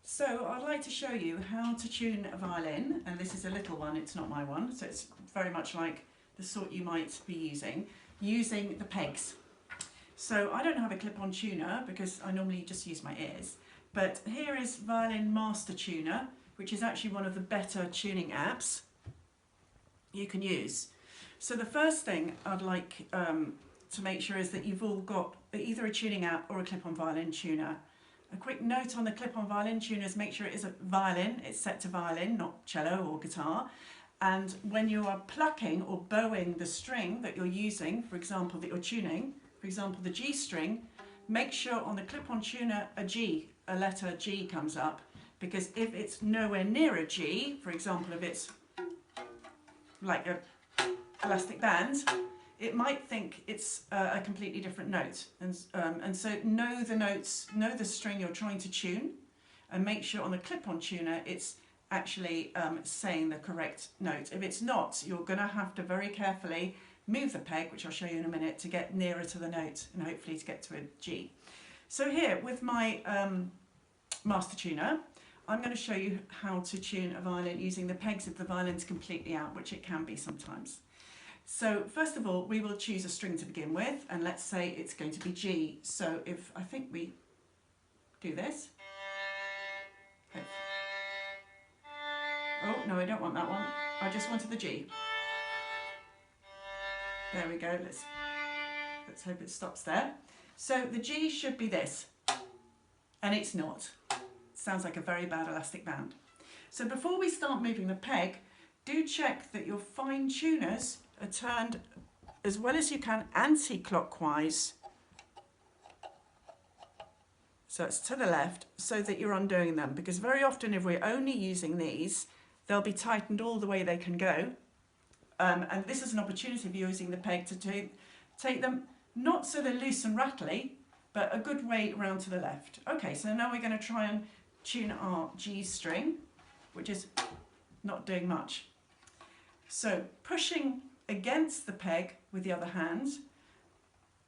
So I'd like to show you how to tune a violin, and this is a little one, it's not my one, so it's very much like the sort you might be using the pegs. So I don't have a clip-on tuner because I normally just use my ears, but here is Violin Master Tuner, which is actually one of the better tuning apps you can use. So the first thing I'd like to make sure is that you've all got either a tuning app or a clip-on violin tuner. A quick note on the clip-on violin tuner is make sure it is a violin, it's set to violin, not cello or guitar. And when you are plucking or bowing the string that you're using, for example, that you're tuning, for example, the G string, make sure on the clip-on tuner a letter G comes up, because if it's nowhere near a G, for example, if it's like a elastic band, it might think it's a completely different note, and so know the notes, know the string you're trying to tune, and make sure on the clip-on tuner it's actually saying the correct note. If it's not, you're going to have to very carefully move the peg, which I'll show you in a minute, to get nearer to the note and hopefully to get to a G. So here with my master tuner, I'm going to show you how to tune a violin using the pegs if the violin's completely out, which it can be sometimes. So first of all, we will choose a string to begin with, and let's say it's going to be G. So if I think we do this. Oh, no, I don't want that one. I just wanted the G. There we go. Let's hope it stops there. So the G should be this, and it's not. It sounds like a very bad elastic band. So before we start moving the peg, do check that your fine tuners are turned as well as you can anti-clockwise, so it's to the left, so that you're undoing them, because very often if we're only using these, they'll be tightened all the way they can go, and this is an opportunity of using the peg to take them not so they're loose and rattly, but a good way around to the left. Okay, so now we're going to try and tune our G string, which is not doing much. So pushing against the peg with the other hand,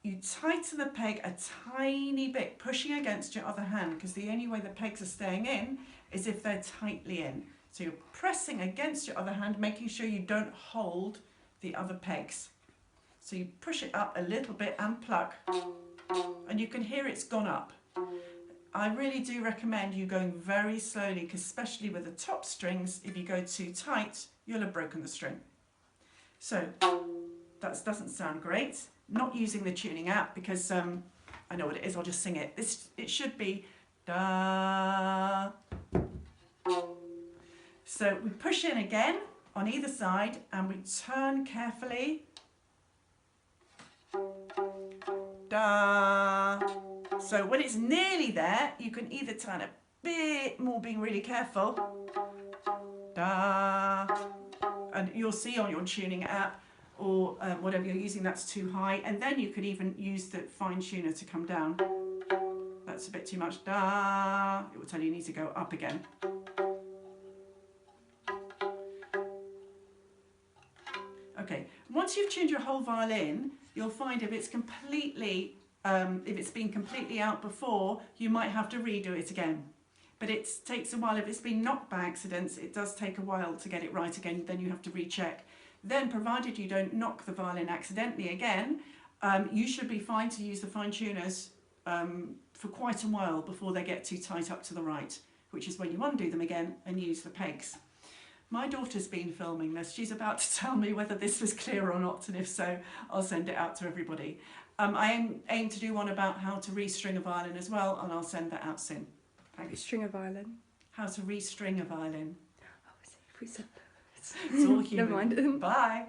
you tighten the peg a tiny bit, pushing against your other hand, because the only way the pegs are staying in is if they're tightly in. So you're pressing against your other hand, making sure you don't hold the other pegs. So you push it up a little bit and pluck, and you can hear it's gone up. I really do recommend you going very slowly, because especially with the top strings, if you go too tight, you'll have broken the string. So that doesn't sound great. Not using the tuning app because I know what it is, I'll just sing it. It should be da. So we push in again on either side and we turn carefully. Da. So when it's nearly there, you can either turn a bit more, being really careful. Da. And you'll see on your tuning app or whatever you're using that's too high, and then you could even use the fine tuner to come down. That's a bit too much. Da. It will tell you need to go up again. Okay, once you've tuned your whole violin, you'll find if it's been completely out before, you might have to redo it again. But it takes a while. If it's been knocked by accidents, it does take a while to get it right again. Then you have to recheck. Then, provided you don't knock the violin accidentally again, you should be fine to use the fine tuners for quite a while before they get too tight up to the right, which is when you undo them again and use the pegs. My daughter's been filming this. She's about to tell me whether this was clear or not, and if so, I'll send it out to everybody. I aim to do one about how to restring a violin as well, and I'll send that out soon. String a violin. How to restring a violin. Oh, if we said it's all human. Never mind. Bye.